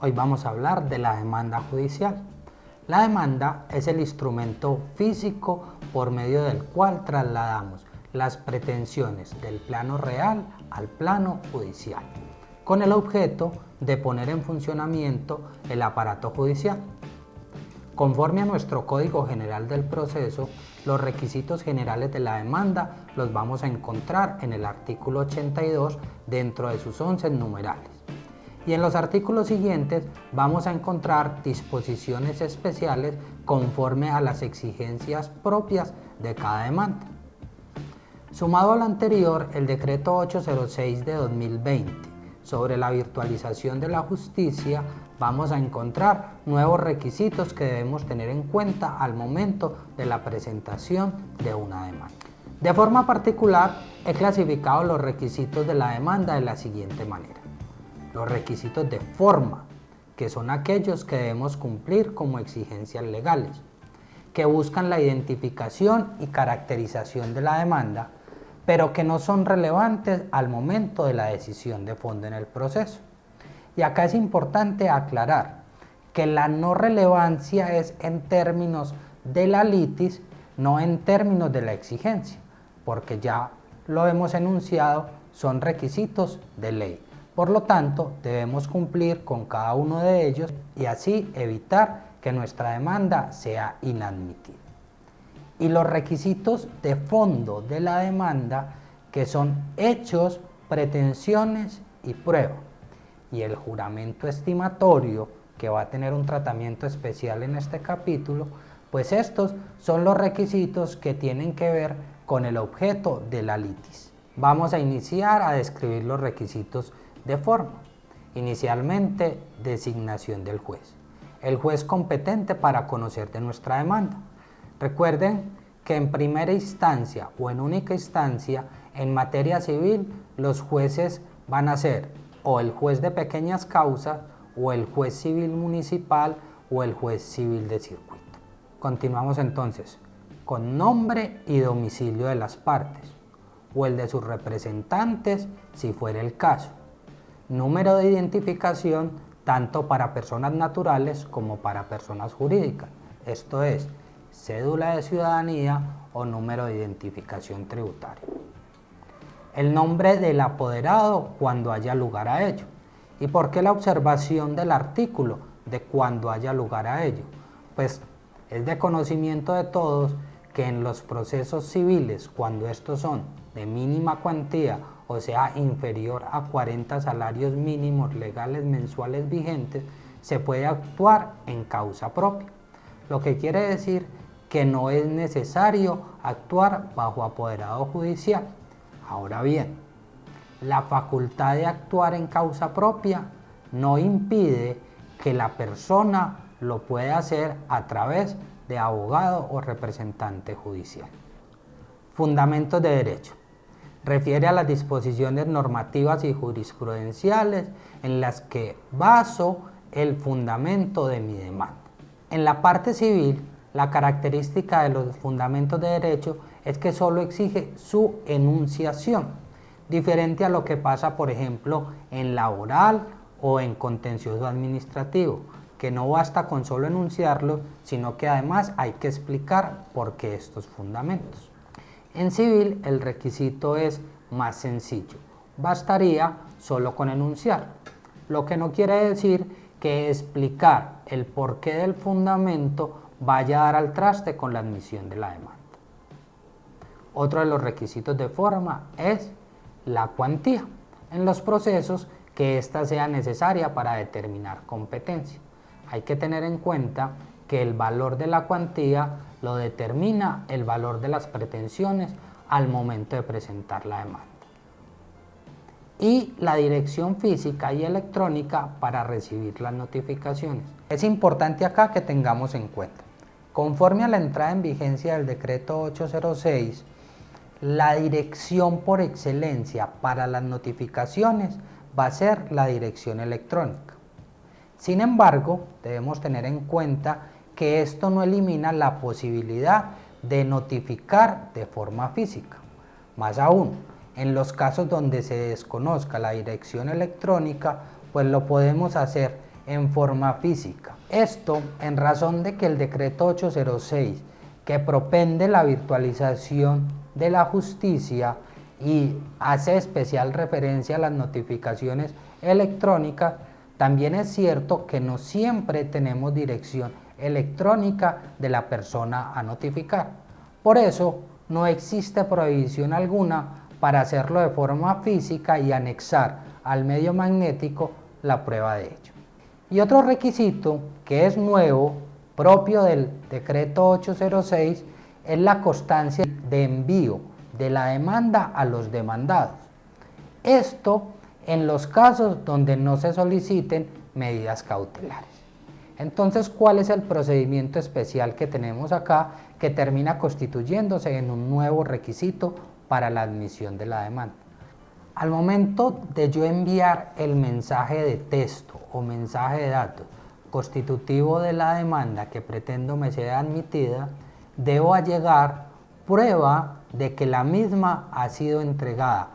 Hoy vamos a hablar de la demanda judicial. La demanda es el instrumento físico por medio del cual trasladamos las pretensiones del plano real al plano judicial, con el objeto de poner en funcionamiento el aparato judicial. Conforme a nuestro Código General del Proceso, los requisitos generales de la demanda los vamos a encontrar en el artículo 82 dentro de sus 11 numerales. Y en los artículos siguientes vamos a encontrar disposiciones especiales conforme a las exigencias propias de cada demanda. Sumado a lo anterior, el Decreto 806 de 2020 sobre la virtualización de la justicia, vamos a encontrar nuevos requisitos que debemos tener en cuenta al momento de la presentación de una demanda. De forma particular, he clasificado los requisitos de la demanda de la siguiente manera. Los requisitos de forma, que son aquellos que debemos cumplir como exigencias legales, que buscan la identificación y caracterización de la demanda, pero que no son relevantes al momento de la decisión de fondo en el proceso. Y acá es importante aclarar que la no relevancia es en términos de la litis, no en términos de la exigencia, porque ya lo hemos enunciado, son requisitos de ley. Por lo tanto, debemos cumplir con cada uno de ellos y así evitar que nuestra demanda sea inadmitida. Y los requisitos de fondo de la demanda, que son hechos, pretensiones y prueba. Y el juramento estimatorio, que va a tener un tratamiento especial en este capítulo, pues estos son los requisitos que tienen que ver con el objeto de la litis. Vamos a iniciar a describir los requisitos de forma. Inicialmente, designación del juez. El juez competente para conocer de nuestra demanda. Recuerden que en primera instancia o en única instancia, en materia civil, los jueces van a ser o el juez de pequeñas causas, o el juez civil municipal, o el juez civil de circuito. Continuamos entonces con nombre y domicilio de las partes, o el de sus representantes si fuera el caso. Número de identificación tanto para personas naturales como para personas jurídicas, esto es, cédula de ciudadanía o número de identificación tributaria. El nombre del apoderado cuando haya lugar a ello. ¿Y por qué la observación del artículo de cuando haya lugar a ello? Pues es de conocimiento de todos que en los procesos civiles, cuando estos son de mínima cuantía, o sea, inferior a 40 salarios mínimos legales mensuales vigentes, se puede actuar en causa propia. Lo que quiere decir que no es necesario actuar bajo apoderado judicial. Ahora bien, la facultad de actuar en causa propia no impide que la persona lo pueda hacer a través de abogado o representante judicial. Fundamentos de derecho. Refiere a las disposiciones normativas y jurisprudenciales en las que baso el fundamento de mi demanda. En la parte civil, la característica de los fundamentos de derecho es que solo exige su enunciación, diferente a lo que pasa, por ejemplo, en laboral o en contencioso administrativo, que no basta con solo enunciarlo, sino que además hay que explicar por qué estos fundamentos. En civil, el requisito es más sencillo, bastaría solo con enunciar, lo que no quiere decir que explicar el porqué del fundamento vaya a dar al traste con la admisión de la demanda. Otro de los requisitos de forma es la cuantía en los procesos que ésta sea necesaria para determinar competencia. Hay que tener en cuenta que el valor de la cuantía lo determina el valor de las pretensiones al momento de presentar la demanda. Y la dirección física y electrónica para recibir las notificaciones. Es importante acá que tengamos en cuenta, conforme a la entrada en vigencia del decreto 806, la dirección por excelencia para las notificaciones va a ser la dirección electrónica. Sin embargo, debemos tener en cuenta que esto no elimina la posibilidad de notificar de forma física. Más aún, en los casos donde se desconozca la dirección electrónica, pues lo podemos hacer en forma física. Esto en razón de que el decreto 806, que propende la virtualización de la justicia y hace especial referencia a las notificaciones electrónicas, también es cierto que no siempre tenemos dirección electrónica de la persona a notificar. Por eso no existe prohibición alguna para hacerlo de forma física y anexar al medio magnético la prueba de ello. Y otro requisito que es nuevo, propio del decreto 806, es la constancia de envío de la demanda a los demandados. Esto en los casos donde no se soliciten medidas cautelares. Entonces, ¿cuál es el procedimiento especial que tenemos acá que termina constituyéndose en un nuevo requisito para la admisión de la demanda? Al momento de yo enviar el mensaje de texto o mensaje de datos constitutivo de la demanda que pretendo me sea admitida, debo allegar prueba de que la misma ha sido entregada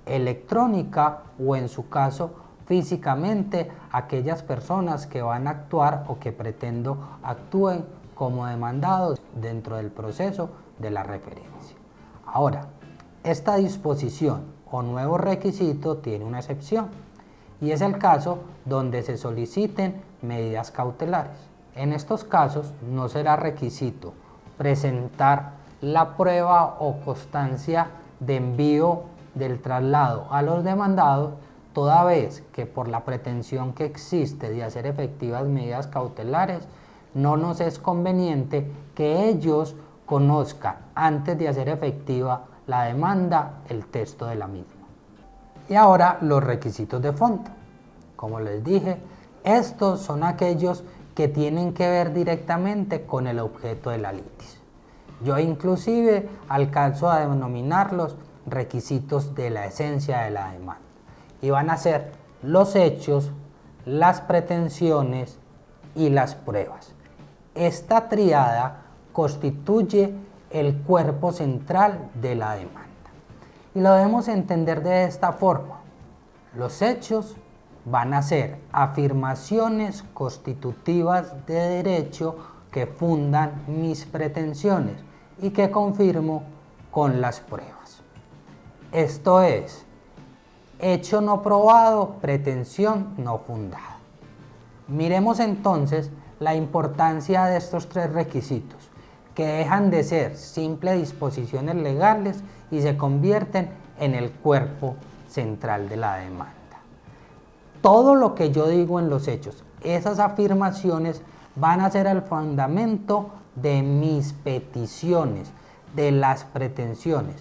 electrónica o en su caso físicamente a aquellas personas que van a actuar o que pretendo actúen como demandados dentro del proceso de la referencia. Ahora, esta disposición o nuevo requisito tiene una excepción y es el caso donde se soliciten medidas cautelares. En estos casos no será requisito presentar la prueba o constancia de envío del traslado a los demandados, toda vez que por la pretensión que existe de hacer efectivas medidas cautelares, no nos es conveniente que ellos conozcan antes de hacer efectiva la demanda el texto de la misma. Y ahora los requisitos de fondo. Como les dije, estos son aquellos que tienen que ver directamente con el objeto de la litis. Yo inclusive alcanzo a denominarlos requisitos de la esencia de la demanda. Y van a ser los hechos, las pretensiones y las pruebas. Esta tríada constituye el cuerpo central de la demanda. Y lo debemos entender de esta forma. Los hechos van a ser afirmaciones constitutivas de derecho que fundan mis pretensiones y que confirmo con las pruebas. Esto es, hecho no probado, pretensión no fundada. Miremos entonces la importancia de estos tres requisitos, que dejan de ser simples disposiciones legales y se convierten en el cuerpo central de la demanda. Todo lo que yo digo en los hechos, esas afirmaciones van a ser el fundamento de mis peticiones, de las pretensiones.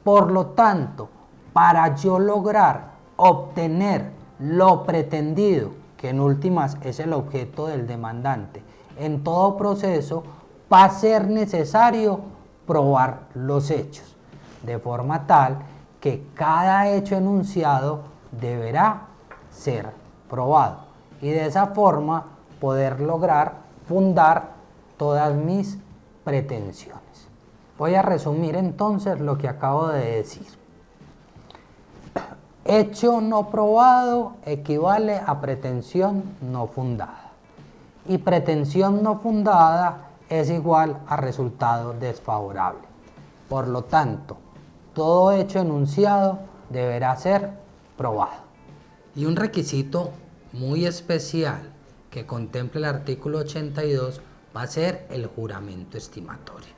Por lo tanto, para yo lograr obtener lo pretendido, que en últimas es el objeto del demandante, en todo proceso va a ser necesario probar los hechos, de forma tal que cada hecho enunciado deberá ser probado y de esa forma poder lograr fundar todas mis pretensiones. Voy a resumir entonces lo que acabo de decir. Hecho no probado equivale a pretensión no fundada y pretensión no fundada es igual a resultado desfavorable. Por lo tanto, todo hecho enunciado deberá ser probado. Y un requisito muy especial que contempla el artículo 82 va a ser el juramento estimatorio.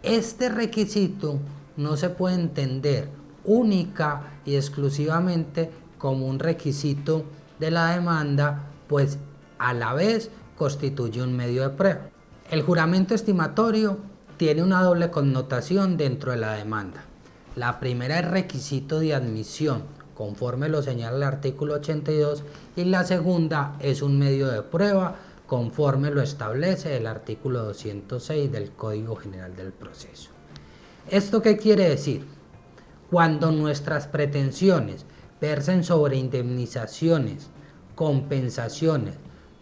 Este requisito no se puede entender única y exclusivamente como un requisito de la demanda, pues a la vez constituye un medio de prueba. El juramento estimatorio tiene una doble connotación dentro de la demanda. La primera es requisito de admisión, conforme lo señala el artículo 82, y la segunda es un medio de prueba, conforme lo establece el artículo 206 del Código General del Proceso. ¿Esto qué quiere decir? Cuando nuestras pretensiones versen sobre indemnizaciones, compensaciones,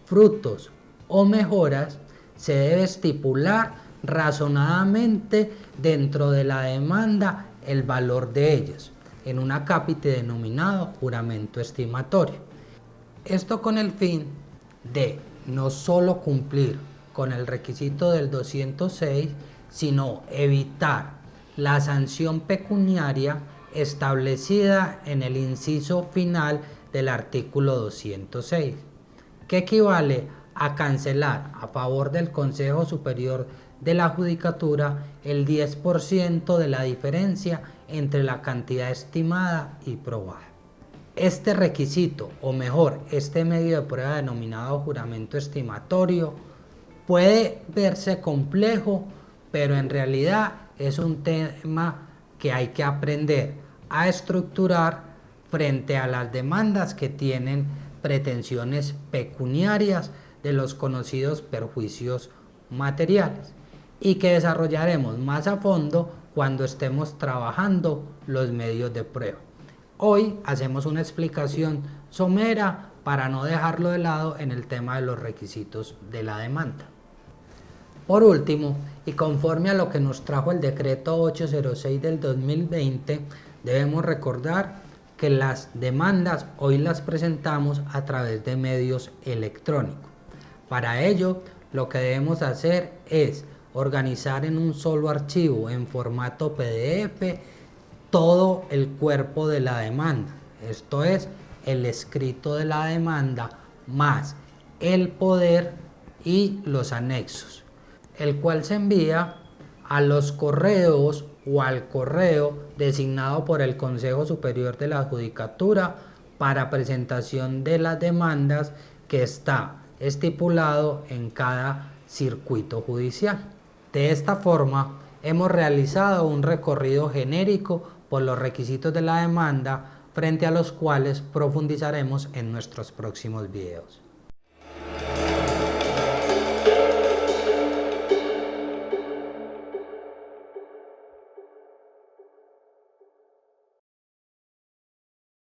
frutos o mejoras, se debe estipular razonadamente dentro de la demanda el valor de ellas, en un acápite denominado juramento estimatorio. Esto con el fin de no solo cumplir con el requisito del 206, sino evitar la sanción pecuniaria establecida en el inciso final del artículo 206, que equivale a cancelar a favor del Consejo Superior de la Judicatura el 10% de la diferencia entre la cantidad estimada y probada. Este requisito, o mejor, este medio de prueba denominado juramento estimatorio, puede verse complejo, pero en realidad es un tema que hay que aprender a estructurar frente a las demandas que tienen pretensiones pecuniarias de los conocidos perjuicios materiales y que desarrollaremos más a fondo cuando estemos trabajando los medios de prueba. Hoy hacemos una explicación somera para no dejarlo de lado en el tema de los requisitos de la demanda. Por último, y conforme a lo que nos trajo el decreto 806 del 2020, debemos recordar que las demandas hoy las presentamos a través de medios electrónicos. Para ello, lo que debemos hacer es organizar en un solo archivo en formato PDF todo el cuerpo de la demanda, esto es, el escrito de la demanda más el poder y los anexos, el cual se envía a los correos o al correo designado por el Consejo Superior de la Judicatura para presentación de las demandas que está estipulado en cada circuito judicial. De esta forma, hemos realizado un recorrido genérico por los requisitos de la demanda, frente a los cuales profundizaremos en nuestros próximos videos.